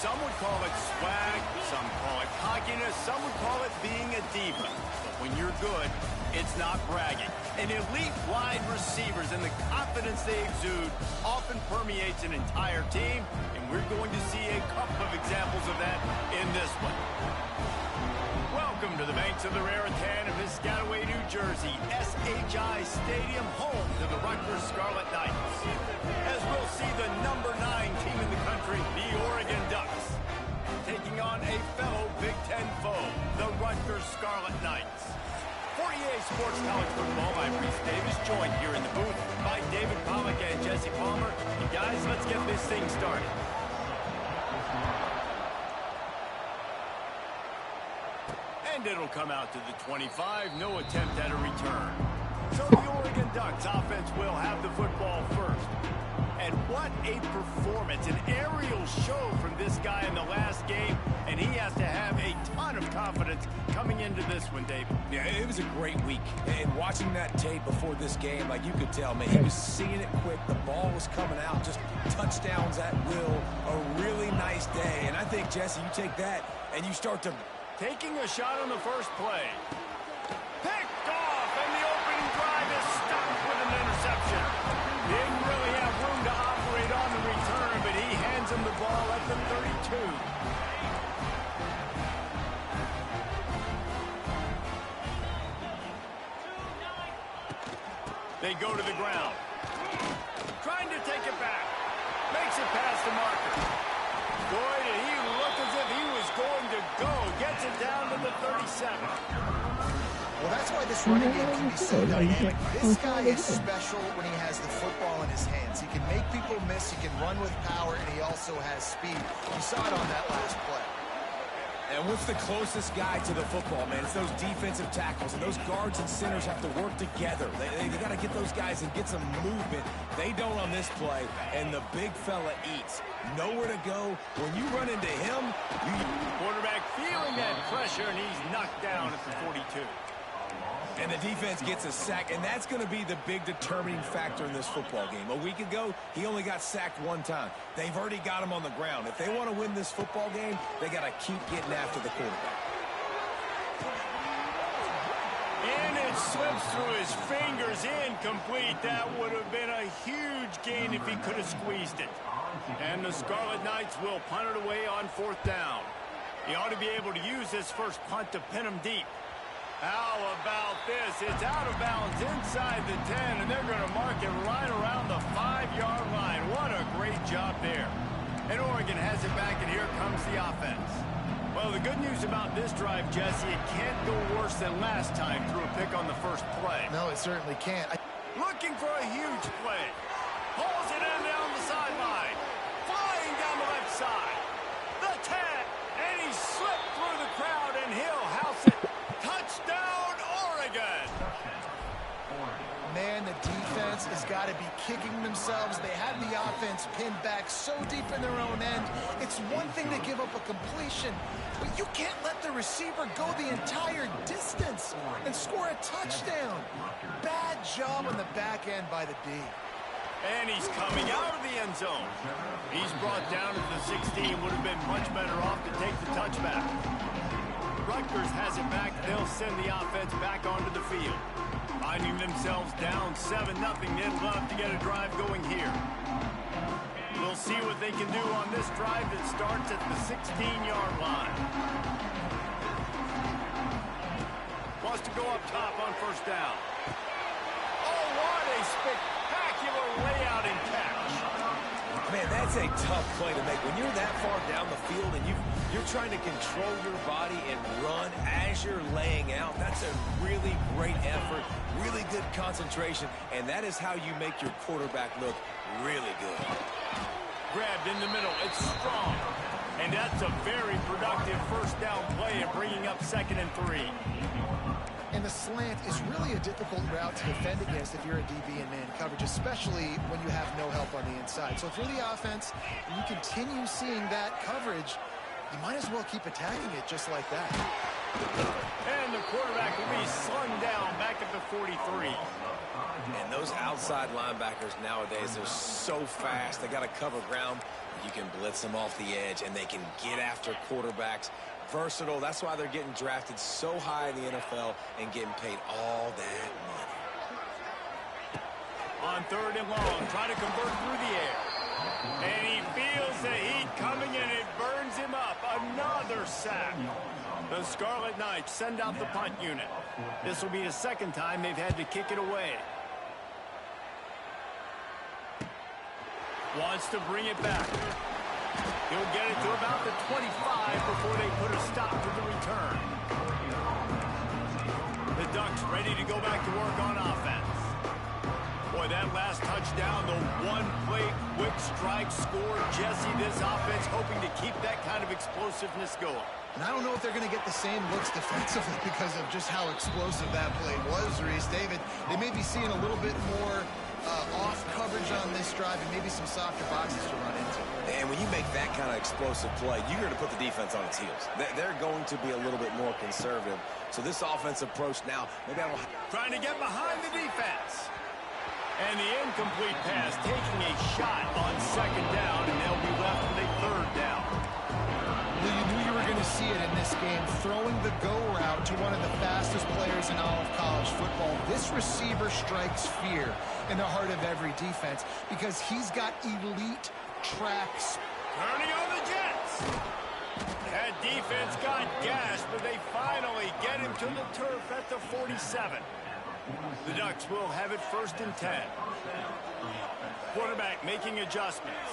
Some would call it swag, some call it cockiness, some would call it being a diva. But when you're good, it's not bragging. And elite wide receivers and the confidence they exude often permeates an entire team, and we're going to see a couple of examples of that in this one. Welcome to the banks of the Raritan of Piscataway, New Jersey, SHI Stadium, home to the Rutgers Scarlet Knights. As we'll see the number 9 team in the country, the Oregon Ducks, taking on a fellow Big Ten foe, the Rutgers Scarlet Knights. For EA Sports College Football, I'm Reese Davis, joined here in the booth by David Pollack and Jesse Palmer. And guys, let's get this thing started. And it'll come out to the 25, no attempt at a return. So the Oregon Ducks offense will have the football first. And what a performance, an aerial show from this guy in the last game, and he has to have a ton of confidence coming into this one, Dave. Yeah, it was a great week. And watching that tape before this game, like you could tell, man, he was seeing it quick. The ball was coming out, just touchdowns at will. A really nice day. And I think, Jesse, you take that and you start to... Taking a shot on the first play. Picked off, and the opening drive is stopped with an interception. Didn't really have room to operate on the return, but he hands him the ball at the 32. They go to the ground. Trying to take it back. Makes it past the marker. Boy, did he look as if he was going to go. Gets it down to the 37. Well, that's why this running game can be so dynamic. This guy is special when he has the football in his hands. He can make people miss, he can run with power, and he also has speed. You saw it on that last play. And what's the closest guy to the football, man? It's those defensive tackles, and those guards and centers have to work together. They got to get those guys and get some movement. They don't on this play, and the big fella eats. Nowhere to go. When you run into him, quarterback feeling that pressure, and he's knocked down at the 42. And the defense gets a sack, and that's going to be the big determining factor in this football game. A week ago, he only got sacked one time. They've already got him on the ground. If they want to win this football game, they got to keep getting after the quarterback. And it slips through his fingers, incomplete. That would have been a huge gain if he could have squeezed it. And the Scarlet Knights will punt it away on 4th down. He ought to be able to use this first punt to pin him deep. How about this? It's out of bounds inside the 10, and they're going to mark it right around the 5-yard line. What a great job there. And Oregon has it back, and here comes the offense. Well, the good news about this drive, Jesse, it can't go worse than last time through a pick on the first play. No, it certainly can't. Looking for a huge play. Pulls it in down the sideline. Flying down the left side. The 10, and he slipped through the crowd, and he'll house it. Touchdown, Oregon! Man, the defense has got to be kicking themselves. They had the offense pinned back so deep in their own end. It's one thing to give up a completion, but you can't let the receiver go the entire distance and score a touchdown. Bad job on the back end by the D. And he's coming out of the end zone. He's brought down at the 16. Would have been much better off to take the touchback. Rutgers has it back. They'll send the offense back onto the field. Finding themselves down 7-0. They'd love to get a drive going here. We'll see what they can do on this drive that starts at the 16-yard line. Wants to go up top on 1st down. Oh, what a spectacular layout and catch. Man, that's a tough play to make. When you're that far down the field and you're trying to control your body and run as you're laying out, that's a really great effort, really good concentration, and that is how you make your quarterback look really good. Grabbed in the middle. It's strong. And that's a very productive 1st down play and bringing up 2nd and 3. And the slant is really a difficult route to defend against if you're a DB in man coverage, especially when you have no help on the inside. So if you're the offense and you continue seeing that coverage, you might as well keep attacking it just like that. And the quarterback will be slung down back at the 43. And those outside linebackers nowadays, they're so fast. They got to cover ground. You can blitz them off the edge, and they can get after quarterbacks. Versatile. That's why they're getting drafted so high in the NFL and getting paid all that money. On 3rd and long, trying to convert through the air. And he feels the heat coming, and it burns him up. Another sack. The Scarlet Knights send out the punt unit. This will be the second time they've had to kick it away. Wants to bring it back. He'll get it to about the 25 before they put a stop to the return. The Ducks ready to go back to work on offense. Boy, that last touchdown, the one-play quick strike score. Jesse, this offense hoping to keep that kind of explosiveness going. And I don't know if they're going to get the same looks defensively because of just how explosive that play was, Reese. David, they may be seeing a little bit more off coverage on this drive and maybe some softer boxes to run into. And when you make that kind of explosive play, you're going to put the defense on its heels. They're going to be a little bit more conservative. So this offense approach now, maybe I don't... Trying to get behind the defense. And the incomplete pass taking a shot on 2nd down, and they'll be left with a 3rd down. Well, you knew you were going to see it in this game, throwing the go route to one of the fastest players in all of college football. This receiver strikes fear in the heart of every defense because he's got elite tracks. Turning on the Jets. That defense got gashed, but they finally get him to the turf at the 47. The Ducks will have it 1st and 10. Quarterback making adjustments.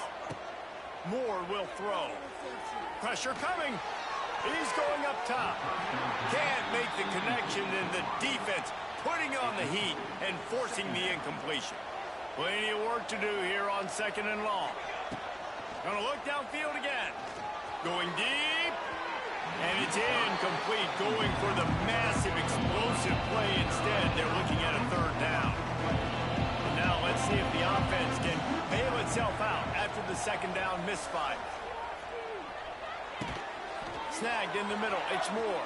Moore will throw. Pressure coming. He's going up top. Can't make the connection, and the defense putting on the heat and forcing the incompletion. Plenty of work to do here on 2nd and long. Gonna look downfield again. Going deep. And it's incomplete, going for the massive explosive play instead. They're looking at a 3rd down. And now let's see if the offense can bail itself out after the 2nd down misfire. Snagged in the middle. It's Moore.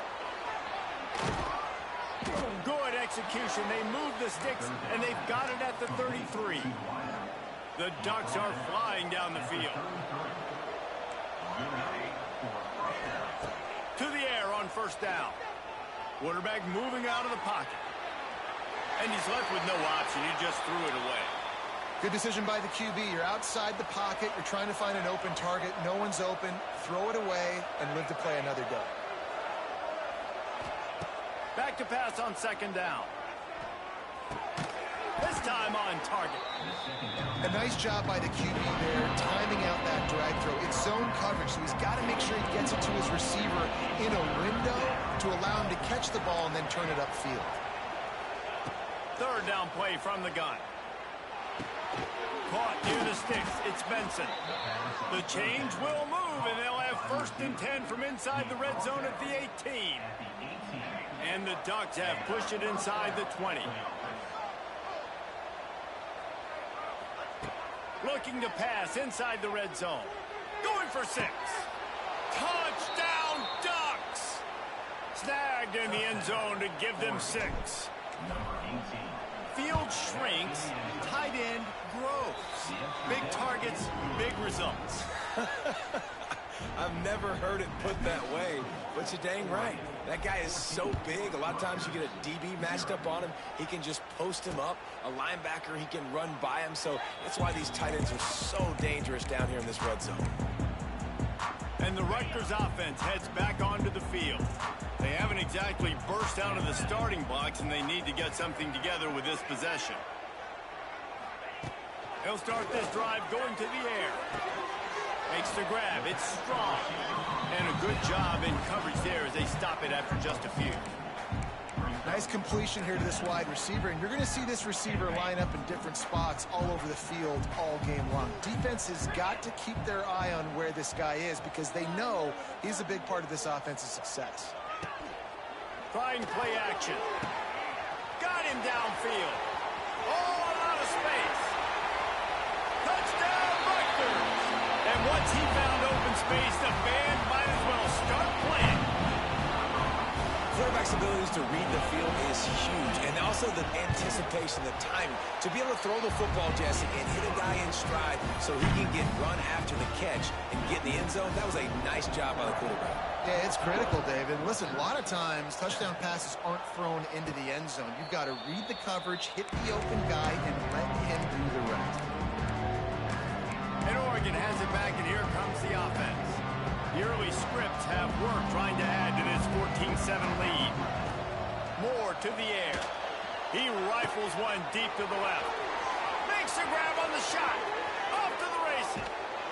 Good execution. They move the sticks, and they've got it at the 33. The Ducks are flying down the field. To the air on 1st down. Quarterback moving out of the pocket. And he's left with no option. He just threw it away. Good decision by the QB. You're outside the pocket. You're trying to find an open target. No one's open. Throw it away and live to play another day. Back to pass on 2nd down. This time on target. A nice job by the QB there, timing out that drag throw. It's zone coverage, so he's got to make sure he gets it to his receiver in a window to allow him to catch the ball and then turn it upfield. 3rd down play from the gun. Caught near the sticks. It's Benson. The change will move, and they'll have 1st and 10 from inside the red zone at the 18. And the Ducks have pushed it inside the 20. Looking to pass inside the red zone. Going for 6. Touchdown, Ducks! Snagged in the end zone to give them 6. Field shrinks, tight end grows. Big targets, big results. I've never heard it put that way, but you're dang right. That guy is so big. A lot of times you get a DB matched up on him. He can just post him up. A linebacker, he can run by him. So that's why these tight ends are so dangerous down here in this red zone. And the Rutgers offense heads back onto the field. They haven't exactly burst out of the starting blocks, and they need to get something together with this possession. He'll start this drive going to the air. Makes the grab. It's strong. And a good job in coverage there as they stop it after just a few. Nice completion here to this wide receiver, and you're going to see this receiver line up in different spots all over the field all game long. Defense has got to keep their eye on where this guy is because they know he's a big part of this offense's success. Trying play action. Got him downfield. Oh, a lot of space. Touchdown, Rutgers! And once he found open space, the band might as well start playing. quarterback's abilities to read the field is huge, and also the anticipation, the timing. To be able to throw the football, Jesse, and hit a guy in stride so he can get run after the catch and get in the end zone, that was a nice job by the quarterback. Yeah, it's critical, David. Listen, a lot of times touchdown passes aren't thrown into the end zone. You've got to read the coverage, hit the open guy, and let him do the rest. And Oregon has it back, and here comes the offense. The early scripts have worked trying to add to this 14-7 lead. Moore to the air. He rifles one deep to the left. Makes a grab on the shot. Off to the races.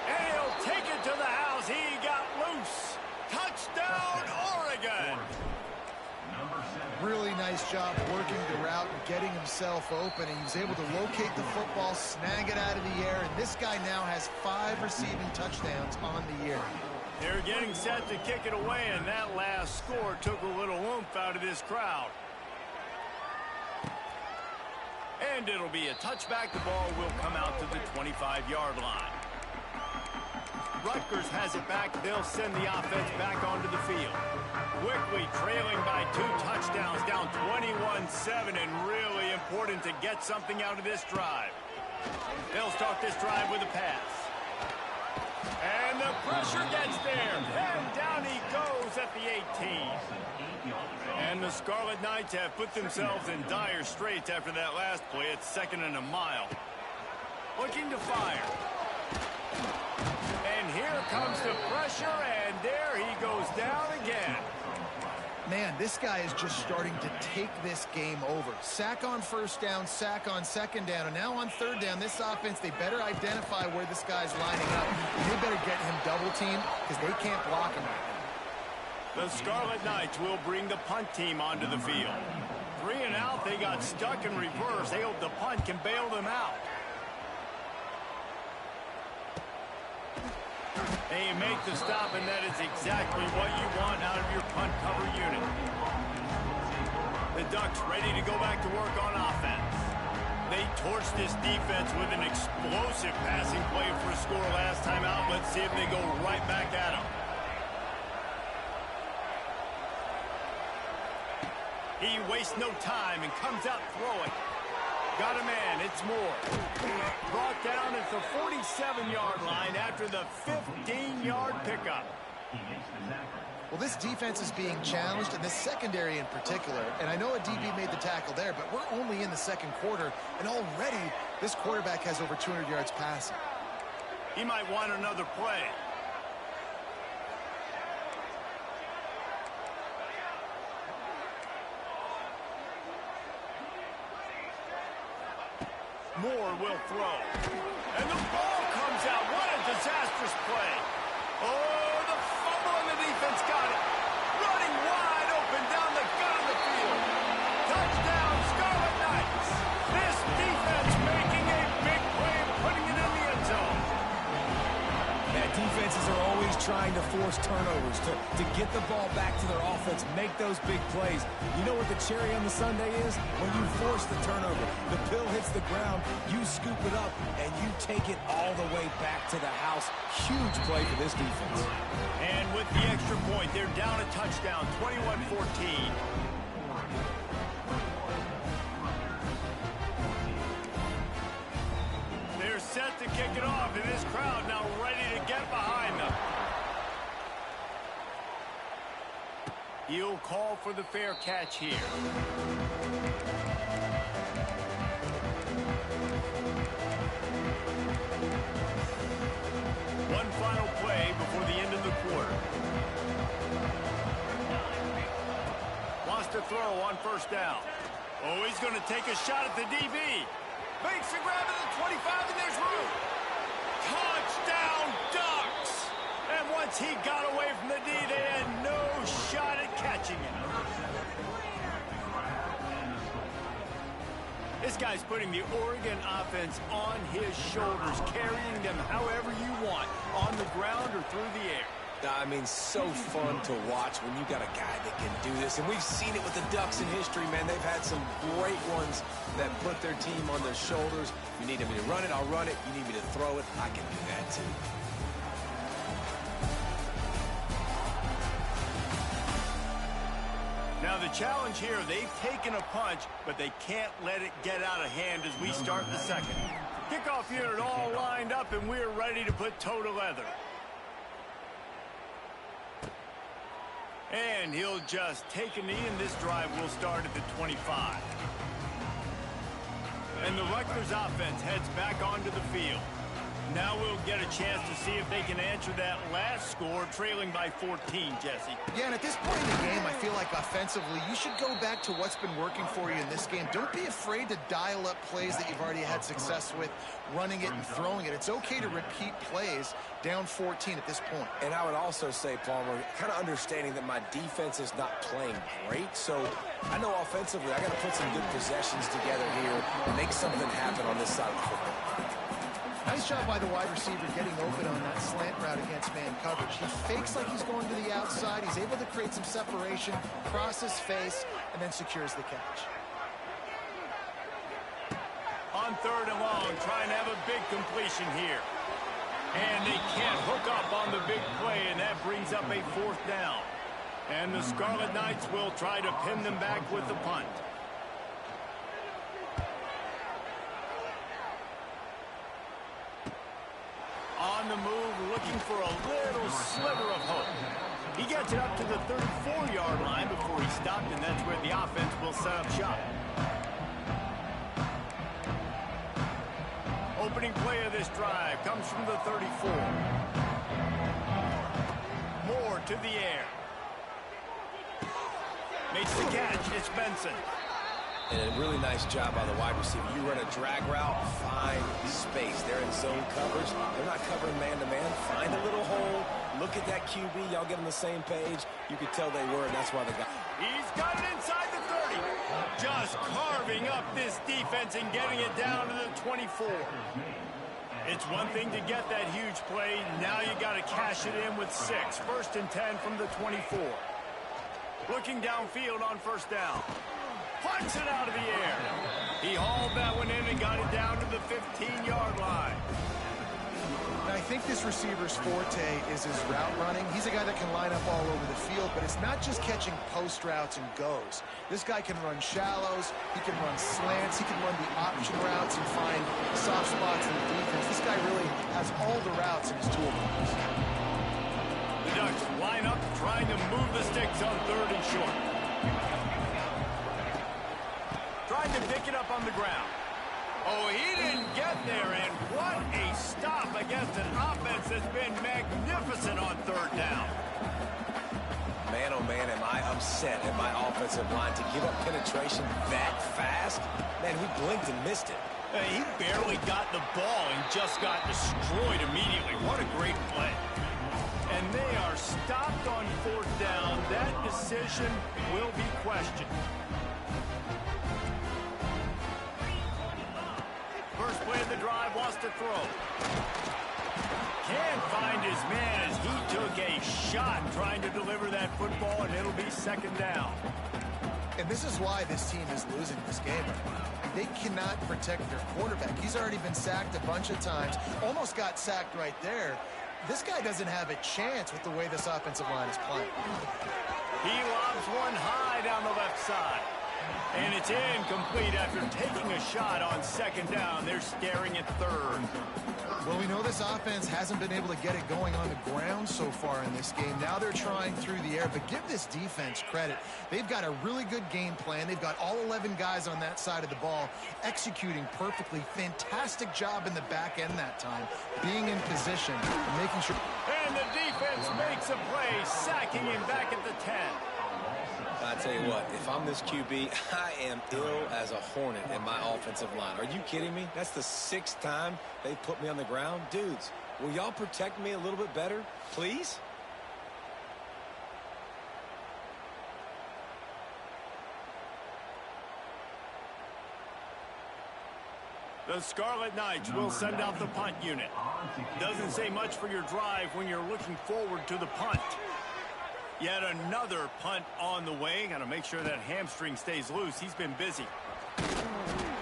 And he'll take it to the house. He got loose. Touchdown, Oregon. Really nice job working the route and getting himself open. And he was able to locate the football, snag it out of the air. And this guy now has 5 receiving touchdowns on the year. They're getting set to kick it away, and that last score took a little oomph out of this crowd. And it'll be a touchback. The ball will come out to the 25-yard line. Rutgers has it back. They'll send the offense back onto the field. Quickly trailing by 2 touchdowns, down 21-7, and really important to get something out of this drive. They'll start this drive with a pass. And the pressure gets there. And down he goes at the 18. And the Scarlet Knights have put themselves in dire straits after that last play. It's 2nd and a mile. Looking to fire. And here comes the pressure, and there he goes down again. Man, this guy is just starting to take this game over. Sack on first down, sack on second down, and now on third down, this offense, they better identify where this guy's lining up. And they better get him double-teamed because they can't block him right now. The Scarlet Knights will bring the punt team onto the field. 3 and out, they got stuck in reverse. They hope the punt can bail them out. They make the stop, and that is exactly what you want out of your punt cover unit. The Ducks ready to go back to work on offense. They torched this defense with an explosive passing play for a score last time out. Let's see if they go right back at them. He wastes no time and comes out throwing. Got a man, it's Moore. Brought down at the 47-yard line after the 15-yard pickup. Well, this defense is being challenged, and this secondary in particular. And I know a DB made the tackle there, but we're only in the second quarter, and already this quarterback has over 200 yards passing. He might want another play. Moore will throw. And the ball comes out. What a disastrous play. Oh, the fumble, and the defense got it. Running wide open down the gut of the field. Touchdown, Scarlet Knights. This defense making a big play and putting it in the end zone. Yeah, defenses are always trying to force turnovers to get the ball back to their offense, make those big plays. You know what the cherry on the sundae is? When you force the turnover, the pill hits the ground, you scoop it up, and you take it all the way back to the house. Huge play for this defense. And with the extra point, they're down a touchdown, 21-14. They're set to kick it off, and this crowd now ready to get behind them. He'll call for the fair catch here. One final play before the end of the quarter. Wants to throw on first down. Oh, he's going to take a shot at the DB. Makes a grab at the 25, and there's room. Touchdown, Ducks! And once he got away from the D, they had no shot at catching him. This guy's putting the Oregon offense on his shoulders, carrying them however you want, on the ground or through the air. I mean, so fun to watch when you got a guy that can do this. And we've seen it with the Ducks in history, man. They've had some great ones that put their team on their shoulders. You need me to run it, I'll run it. You need me to throw it, I can do that too. Now the challenge here, they've taken a punch, but they can't let it get out of hand as we start the second. Kickoff unit all lined up, and we're ready to put toe to leather. And he'll just take a knee, and this drive will start at the 25. And the Rutgers offense heads back onto the field. Now we'll get a chance to see if they can answer that last score, trailing by 14, Jesse. Yeah, and at this point in the game, I feel like offensively, you should go back to what's been working for you in this game. Don't be afraid to dial up plays that you've already had success with, running it and throwing it. It's okay to repeat plays down 14 at this point. And I would also say, Palmer, kind of understanding that my defense is not playing great, so I know offensively I got to put some good possessions together here and make something happen on this side of the football. Nice job by the wide receiver getting open on that slant route against man coverage. He fakes like he's going to the outside. He's able to create some separation, cross his face, and then secures the catch. On 3rd and long, trying to have a big completion here. And they can't hook up on the big play, and that brings up a 4th down. And the Scarlet Knights will try to pin them back with the punt. On the move, looking for a little sliver of hope. He gets it up to the 34-yard line before he stopped, and that's where the offense will set up shop. Opening play of this drive comes from the 34. Moore to the air. Makes the catch. It's Benson. And a really nice job by the wide receiver. You run a drag route, find space. They're in zone coverage. They're not covering man-to-man. Find a little hole. Look at that QB. Y'all get on the same page. You could tell they were, and that's why they got. He's got it inside the 30. Just carving up this defense and getting it down to the 24. It's one thing to get that huge play. Now you got to cash it in with 6. 1st and 10 from the 24. Looking downfield on 1st down. Punts it out of the air. He hauled that one in and got it down to the 15-yard line. And I think this receiver's forte is his route running. He's a guy that can line up all over the field, but it's not just catching post routes and goes. This guy can run shallows, he can run slants, he can run the option routes and find soft spots in the defense. This guy really has all the routes in his toolbox. The Ducks line up trying to move the sticks on 3rd and short. Trying to pick it up on the ground. Oh, he didn't get there, and what a stop against an offense that's been magnificent on 3rd down. Man, oh man, am I upset at my offensive line to give up penetration that fast? Man, we blinked and missed it. He barely got the ball and just got destroyed immediately. What a great play. And they are stopped on 4th down. That decision will be questioned. First play of the drive, wants to throw. Can't find his man as he took a shot trying to deliver that football, and it'll be 2nd down. And this is why this team is losing this game. They cannot protect their quarterback. He's already been sacked a bunch of times, almost got sacked right there. This guy doesn't have a chance with the way this offensive line is playing. He lobs one high down the left side. And it's incomplete after taking a shot on 2nd down. They're staring at 3rd. Well, we know this offense hasn't been able to get it going on the ground so far in this game. Now they're trying through the air, but give this defense credit. They've got a really good game plan. They've got all 11 guys on that side of the ball executing perfectly. Fantastic job in the back end that time, being in position and making sure. And the defense makes a play, sacking him back at the 10. I tell you what, if I'm this QB, I am ill as a hornet in my offensive line. Are you kidding me? That's the 6th time they put me on the ground. Dudes, will y'all protect me a little bit better, please? The Scarlet Knights will send out the punt unit. Doesn't say much for your drive when you're looking forward to the punt. Yet another punt on the way. Got to make sure that hamstring stays loose. He's been busy.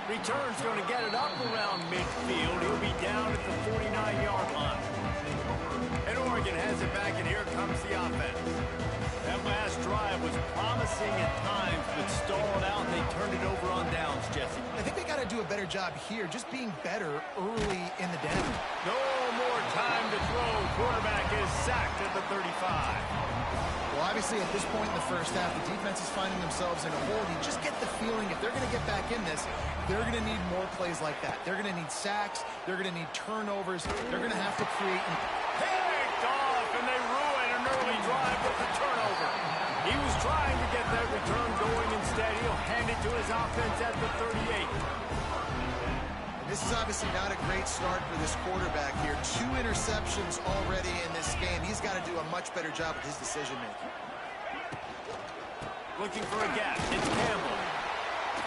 Return's going to get it up around midfield. He'll be down at the 49-yard line. And Oregon has it back, and here comes the offense. That last drive was promising at times, turned it over on downs, Jesse? I think they got to do a better job here, just being better early in the down. No more time to throw. Quarterback is sacked at the 35. Well, obviously, at this point in the first half, the defense is finding themselves in a hole. You just get the feeling if they're going to get back in this, they're going to need more plays like that. They're going to need sacks. They're going to need turnovers. They're going to have to create... Picked off, and they ruin an early drive with the turnover. He was trying to get that return going. Instead, he'll hand it to his offense at the 38. This is obviously not a great start for this quarterback here. 2 interceptions already in this game. He's got to do a much better job with his decision-making. Looking for a gap. It's Campbell.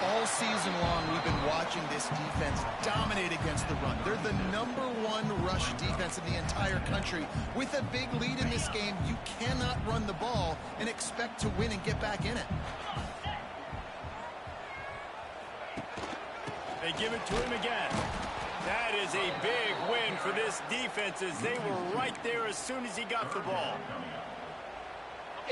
All season long, we've been watching this defense dominate against the run. They're the #1 rush defense in the entire country. With a big lead in this game, you cannot run the ball and expect to win and get back in it. They give it to him again. That is a big win for this defense as they were right there as soon as he got the ball.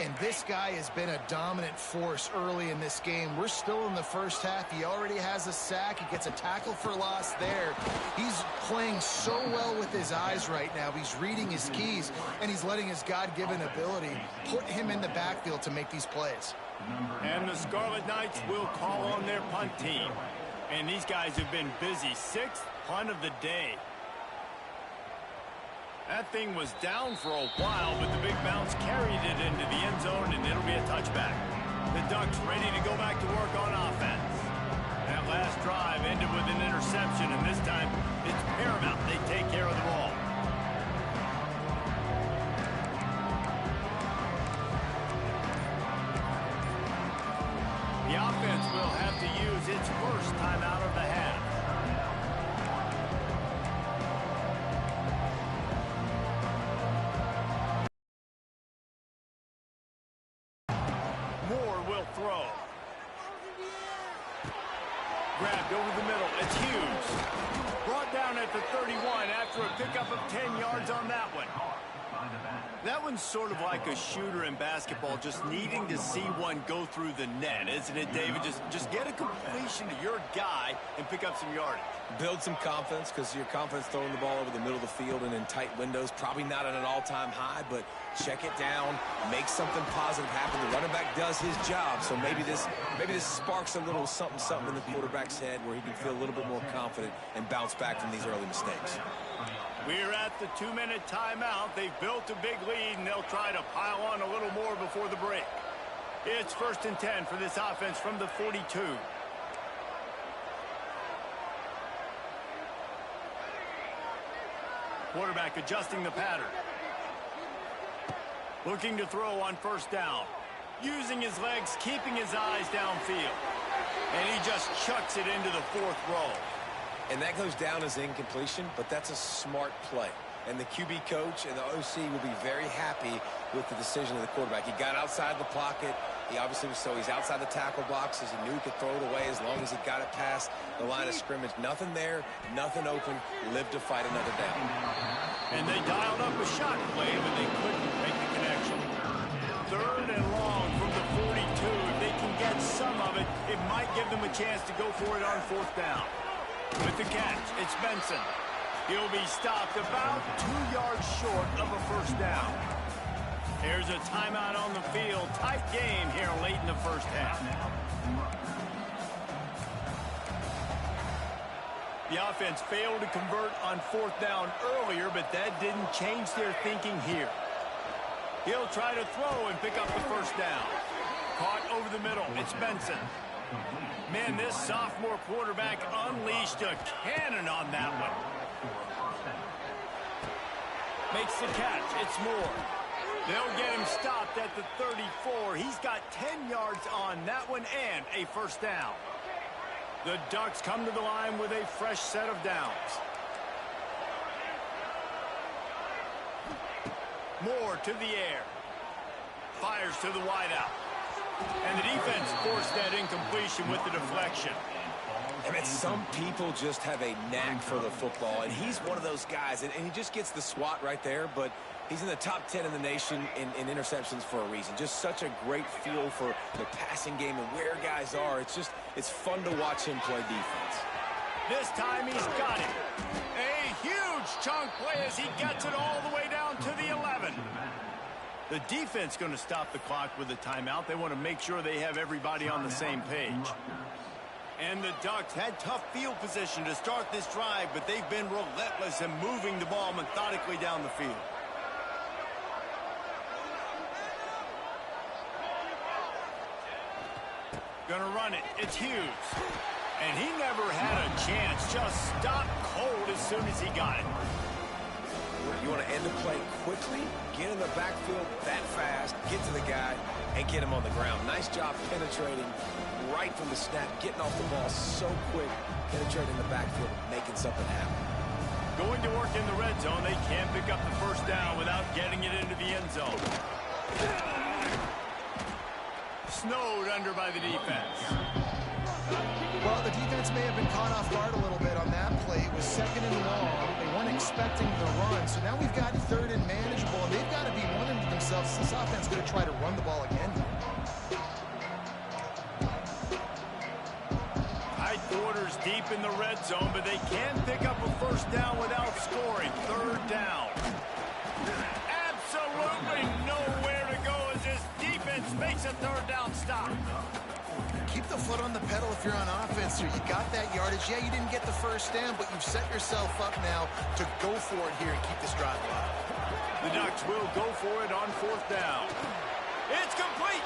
And this guy has been a dominant force early in this game. We're still in the first half. He already has a sack. He gets a tackle for loss there. He's playing so well with his eyes right now. He's reading his keys, and he's letting his God-given ability put him in the backfield to make these plays. And the Scarlet Knights will call on their punt team. And these guys have been busy. 6th punt of the day. That thing was down for a while, but the big bounce carried it into the end zone, and it'll be a touchback. The Ducks ready to go back to work on offense. That last drive ended with an interception, and this time it's paramount they take care of the ball. The offense will have to use its first timeout of the half. Throw. Grabbed over the middle. It's Hughes. Brought down at the 31 after a pickup of 10 yards on that one. That one's sort of like a shooter in basketball, just needing to see one go through the net, isn't it, David? Just get a completion to your guy and pick up some yardage. Build some confidence, because your confidence throwing the ball over the middle of the field and in tight windows, probably not at an all-time high, but check it down, make something positive happen. The running back does his job, so maybe this sparks a little something in the quarterback's head where he can feel a little bit more confident and bounce back from these early mistakes. We're at the 2-minute timeout. They've built a big lead, and they'll try to pile on a little more before the break. It's 1st and 10 for this offense from the 42. Quarterback adjusting the pattern. Looking to throw on 1st down. Using his legs, keeping his eyes downfield. And he just chucks it into the 4th row. And that goes down as incompletion, but that's a smart play. And the QB coach and the OC will be very happy with the decision of the quarterback. He got outside the pocket. He obviously was he's outside the tackle boxes. He knew he could throw it away as long as he got it past the line of scrimmage. Nothing there, nothing open. Lived to fight another down. And they dialed up a shot play, but they couldn't make the connection. 3rd and long from the 42. If they can get some of it, it might give them a chance to go for it on 4th down. With the catch, it's Benson. He'll be stopped about 2 yards short of a 1st down. There's a timeout on the field. Tight game here late in the 1st half. The offense failed to convert on 4th down earlier, but that didn't change their thinking here. He'll try to throw and pick up the 1st down. Caught over the middle. It's Benson. Man, this sophomore quarterback unleashed a cannon on that one. Makes the catch. It's Moore. They'll get him stopped at the 34. He's got 10 yards on that one and a 1st down. The Ducks come to the line with a fresh set of downs. Moore to the air. Fires to the wideout. And the defense forced that incompletion with the deflection. I mean, some people just have a knack for the football, and he's one of those guys, and he just gets the swat right there, but he's in the top 10 in the nation in interceptions for a reason. Just such a great feel for the passing game and where guys are. It's fun to watch him play defense. This time he's got it. A huge chunk play as he gets it all the way down to the 11. The defense going to stop the clock with a timeout. They want to make sure they have everybody on the same page. And the Ducks had tough field position to start this drive, but they've been relentless in moving the ball methodically down the field. Gonna run it. It's Hughes. And he never had a chance. Just stopped cold as soon as he got it. You want to end the play quickly, get in the backfield that fast, get to the guy, and get him on the ground. Nice job penetrating right from the snap, getting off the ball so quick, penetrating the backfield, making something happen. Going to work in the red zone. They can't pick up the first down without getting it into the end zone. Snowed under by the defense. Well, the defense may have been caught off guard a little bit on that play. It was 2nd and long. They weren't expecting the run. So now we've got 3rd and manageable, and they've got to be wondering to themselves, this offense is going to try to run the ball again. High quarters deep in the red zone, but they can pick up a first down without scoring. 3rd down. Absolutely nowhere to go as this defense makes a 3rd down stop. Keep the foot on the pedal if you're on offense here. You got that yardage. Yeah, you didn't get the first down, but you've set yourself up now to go for it here and keep this drive alive. The Ducks will go for it on 4th down. It's complete,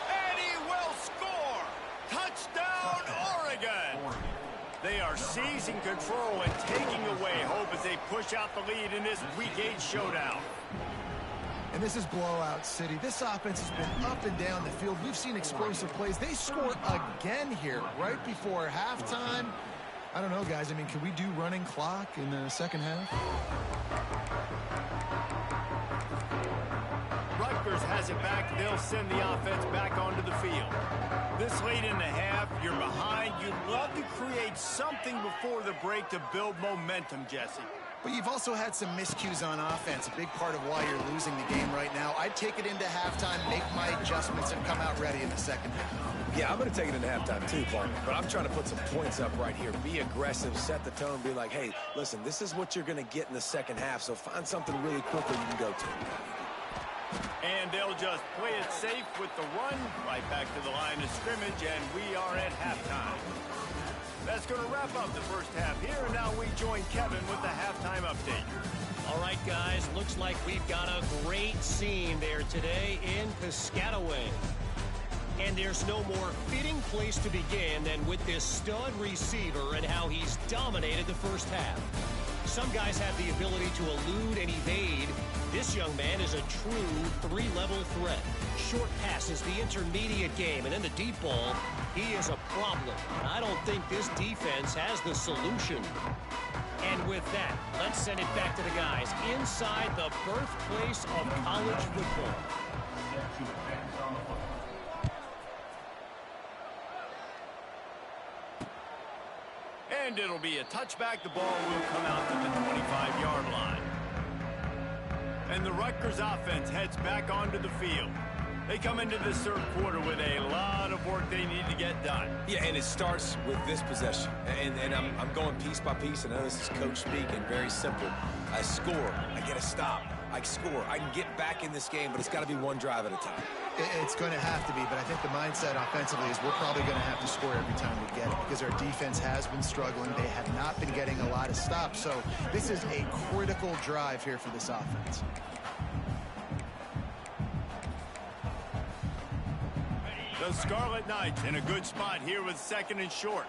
and he will score. Touchdown, Oregon. They are seizing control and taking away hope as they push out the lead in this Week 8 showdown. And this is blowout city. This offense has been up and down the field. We've seen explosive plays. They score again here right before halftime. I don't know, guys. I mean, can we do running clock in the second half? Rutgers has it back. They'll send the offense back onto the field. This late in the half, you're behind. You'd love to create something before the break to build momentum, Jesse. But you've also had some miscues on offense, a big part of why you're losing the game right now. I'd take it into halftime, make my adjustments, and come out ready in the second half. Yeah, I'm going to take it into halftime too, Paul. But I'm trying to put some points up right here. Be aggressive, set the tone, be like, hey, listen, this is what you're going to get in the second half, so find something really quickly you can go to. And they'll just play it safe with the run right back to the line of scrimmage, and we are at halftime. That's going to wrap up the first half here, and now we join Kevin with the halftime update. All right, guys, looks like we've got a great scene there today in Piscataway. And there's no more fitting place to begin than with this stud receiver and how he's dominated the first half. Some guys have the ability to elude and evade. This young man is a true three-level threat. Short passes, the intermediate game, and then the deep ball. He is a problem. I don't think this defense has the solution. And with that, let's send it back to the guys inside the birthplace of college football. And it'll be a touchback. The ball will come out to the 25-yard line. And the Rutgers offense heads back onto the field. They come into this third quarter with a lot of work they need to get done. Yeah, and it starts with this possession. And I'm going piece by piece. I know this is coach speaking, very simple. I score. I get a stop. I score. I can get back in this game, but it's got to be one drive at a time. It's going to have to be, but I think the mindset offensively is we're probably going to have to score every time we get it because our defense has been struggling. They have not been getting a lot of stops, so this is a critical drive here for this offense. The Scarlet Knights in a good spot here with second and short.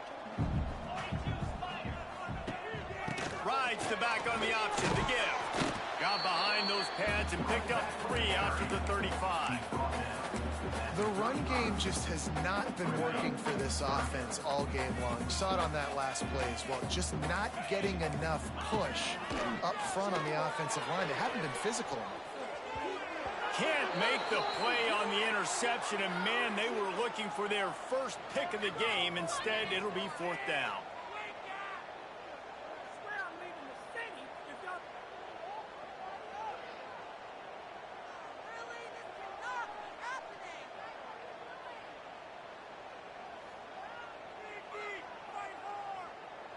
Rides the back on the option to give. Got behind those pads and picked up 3 out to the 35. The run game just has not been working for this offense all game long. You saw it on that last play as well. Just not getting enough push up front on the offensive line. They haven't been physical enough. can't make the play on the interception, and man, they were looking for their first pick of the game. Instead, it'll be fourth down.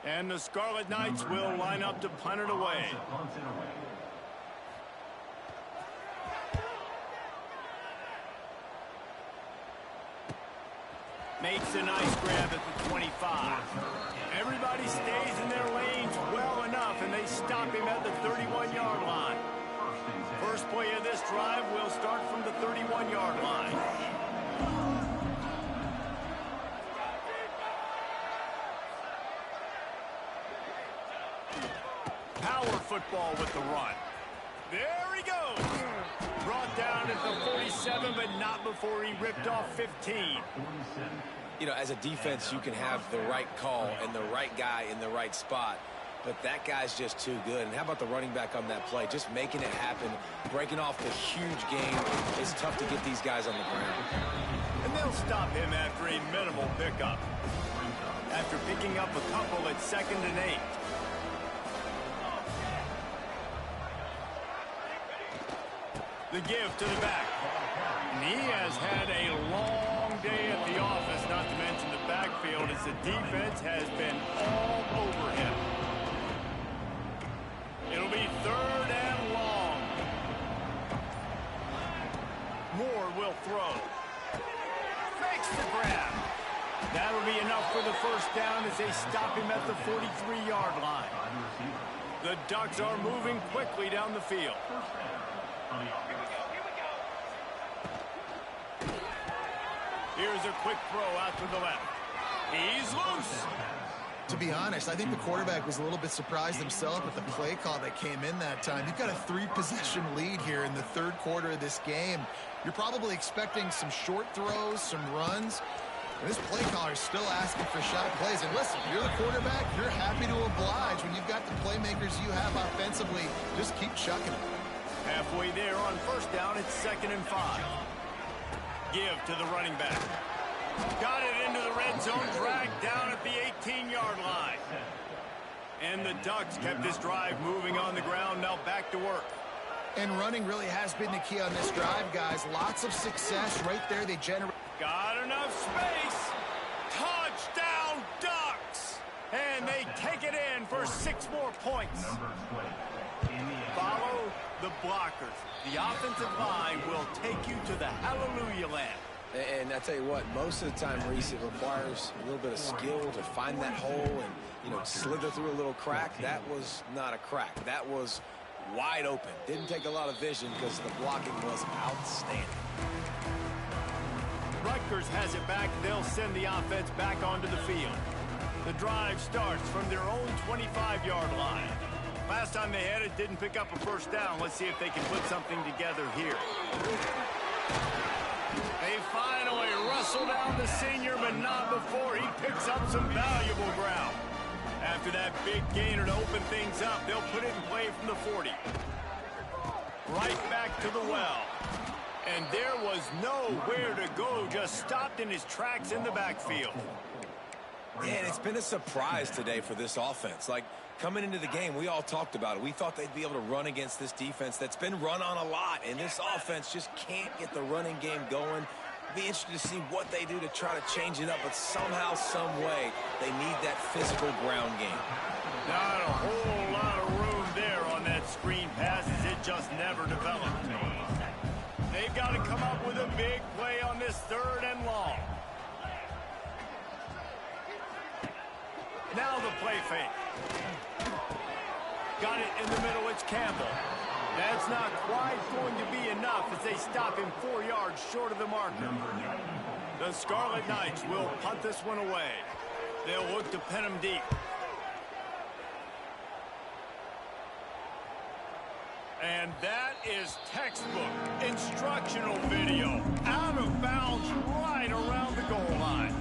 And the Scarlet Knights will line up to punt it away. Makes a nice grab at the 25. Everybody stays in their lanes well enough, and they stop him at the 31-yard line. First play of this drive will start from the 31-yard line. Power football with the run. There he goes. Brought down at the 47, but not before he ripped off 15. You know, as a defense, you can have the right call and the right guy in the right spot, but that guy's just too good. And how about the running back on that play? Just making it happen, breaking off the huge game. It's tough to get these guys on the ground. And they'll stop him after a minimal pickup. After picking up a couple at 2nd and 8. The give to the back. And he has had a long day at the office, not to mention the backfield, as the defense has been all over him. It'll be 3rd and long. Moore will throw. Makes the grab. That'll be enough for the first down as they stop him at the 43-yard line. The Ducks are moving quickly down the field. Here's a quick throw out to the left. He's loose. To be honest, I think the quarterback was a little bit surprised himself at the play call that came in that time. You've got a 3-possession lead here in the 3rd quarter of this game. You're probably expecting some short throws, some runs. And this play caller is still asking for shot plays. And listen, you're the quarterback. You're happy to oblige. When you've got the playmakers you have offensively, just keep chucking them. Halfway there on first down, it's 2nd and 5. Give to the running back. Got it into the red zone, dragged down at the 18-yard line. And the Ducks kept this drive moving on the ground, now back to work. And running really has been the key on this drive, guys. Lots of success right there. They generate. Got enough space. Touchdown, Ducks. And they take it in for 6 more points. Follow the blockers. The offensive line will take you to the hallelujah land. And I tell you what, most of the time, Reese, it requires a little bit of skill to find that hole and, you know, slither through a little crack. That was not a crack. That was wide open. Didn't take a lot of vision because the blocking was outstanding. Rutgers has it back. They'll send the offense back onto the field. The drive starts from their own 25-yard line. Last time they had it, didn't pick up a first down. Let's see if they can put something together here. They finally wrestle down the senior, but not before he picks up some valuable ground. After that big gainer to open things up, they'll put it in play from the 40. Right back to the well. And there was nowhere to go, just stopped in his tracks in the backfield. Man, it's been a surprise today for this offense. Like, coming into the game, we all talked about it. We thought they'd be able to run against this defense that's been run on a lot, and this offense just can't get the running game going. Be interested to see what they do to try to change it up, but somehow, some way, they need that physical ground game. Not a whole lot of room there on that screen pass as it just never developed. They've got to come up with a big play on this 3rd and long. Now the play fake. Got it in the middle, it's Campbell. That's not quite going to be enough as they stop him 4 yards short of the marker. The Scarlet Knights will punt this one away. They'll look to pin him deep. And that is textbook instructional video. Out of bounds right around the goal line.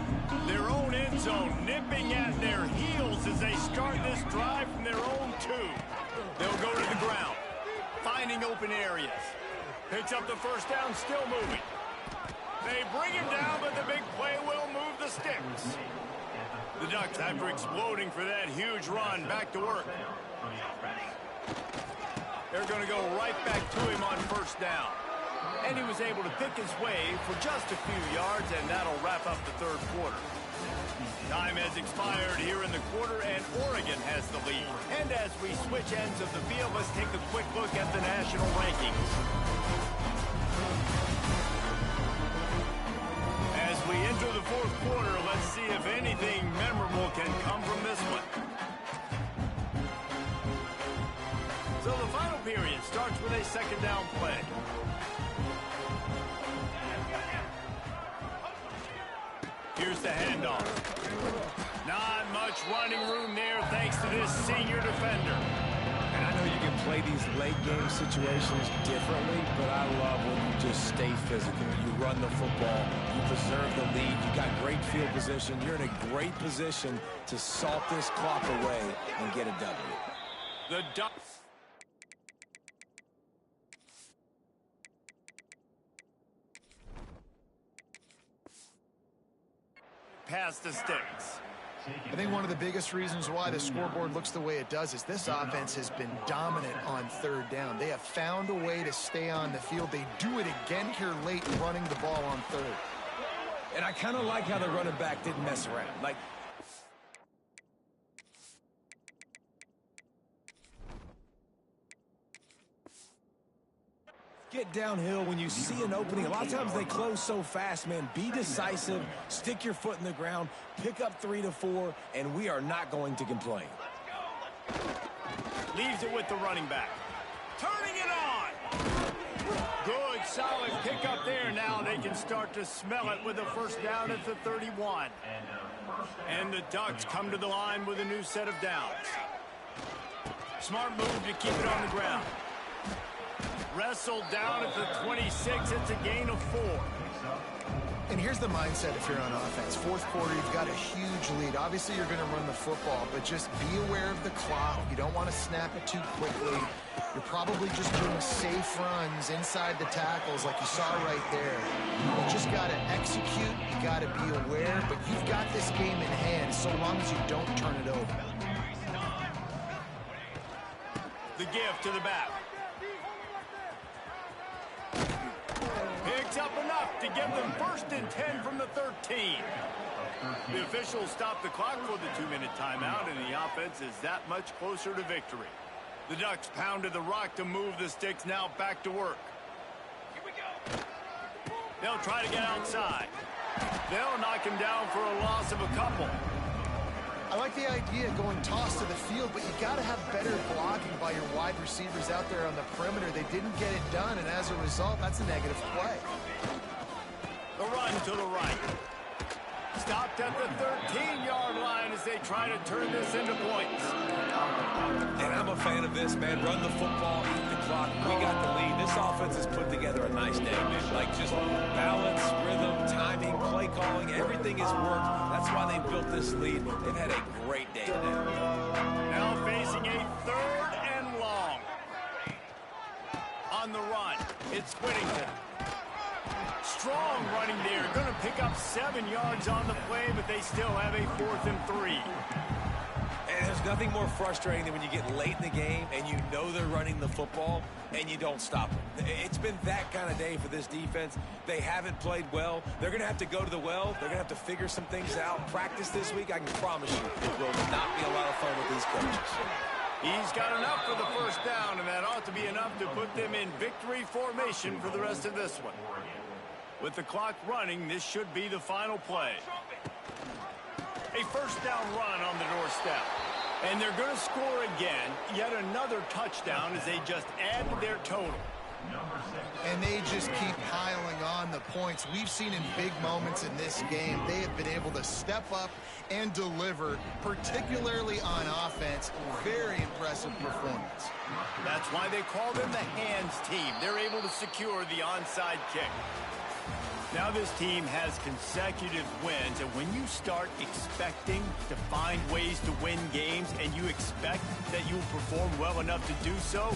Their own end zone nipping at their heels as they start this drive from their own 2. They'll go to the ground, finding open areas. Picks up the first down, still moving. They bring him down, but the big play will move the sticks. The Ducks, after exploding for that huge run, back to work. They're going to go right back to him on first down. And he was able to pick his way for just a few yards, and that'll wrap up the third quarter. Time has expired here in the quarter, and Oregon has the lead. And as we switch ends of the field, let's take a quick look at the national rankings. As we enter the fourth quarter, let's see if anything memorable can come from this one. So the final period starts with a second down play. Here's the handoff. Not much running room there thanks to this senior defender. And I know you can play these late game situations differently, but I love when you just stay physical. You run the football, you preserve the lead, you got great field position. You're in a great position to salt this clock away and get a W. The Ducks. Past the sticks. I think one of the biggest reasons why the scoreboard looks the way it does is this offense has been dominant on third down. They have found a way to stay on the field. They do it again here late, running the ball on third. And I kind of like how the running back didn't mess around. Like, get downhill when you see an opening. A lot of times they close so fast, man. Be decisive, stick your foot in the ground, pick up 3 to 4, and we are not going to complain. Leaves it with the running back. Turning it on. Good, solid pickup there. Now they can start to smell it with a first down at the 31. And the Ducks come to the line with a new set of downs. Smart move to keep it on the ground. Wrestled down at the 26. It's a gain of 4. And here's the mindset if you're on offense. Fourth quarter, you've got a huge lead. Obviously, you're going to run the football, but just be aware of the clock. You don't want to snap it too quickly. You're probably just doing safe runs inside the tackles like you saw right there. You just got to execute. You got to be aware, but you've got this game in hand so long as you don't turn it over. The give to the back. Picks up enough to give them first and 10 from the 13. The officials stop the clock for the 2-minute timeout, and the offense is that much closer to victory. The Ducks pounded the rock to move the sticks, now back to work. Here we go. They'll try to get outside. They'll knock him down for a loss of a couple. I like the idea of going toss to the field, but you got to have better blocking by your wide receivers out there on the perimeter. They didn't get it done, and as a result, that's a negative play. The run to the right. Stopped at the 13-yard line as they try to turn this into points. And I'm a fan of this, man. Run the football, eat the clock. We got the lead. This offense has put together a nice day, man. Like just balance, rhythm, timing, play calling, everything has worked. That's why they built this lead. They've had a great day today. Now facing a third and long. On the run, it's Whittington. Strong running there. Going to pick up 7 yards on the play, but they still have a 4th and 3. And there's nothing more frustrating than when you get late in the game and you know they're running the football and you don't stop them. It's been that kind of day for this defense. They haven't played well. They're going to have to go to the well. They're going to have to figure some things out. Practice this week, I can promise you, it will not be a lot of fun with these coaches. He's got enough for the first down, and that ought to be enough to put them in victory formation for the rest of this one. With the clock running, this should be the final play. A first down run on the doorstep. And they're going to score again. Yet another touchdown as they just add to their total. And they just keep piling on the points. We've seen in big moments in this game, they have been able to step up and deliver, particularly on offense. Very impressive performance. That's why they call them the hands team. They're able to secure the onside kick. Now this team has consecutive wins, and when you start expecting to find ways to win games and you expect that you'll perform well enough to do so,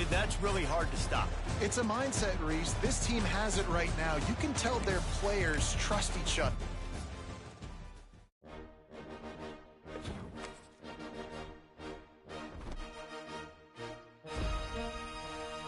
that's really hard to stop. It's a mindset, Reese. This team has it right now. You can tell their players trust each other.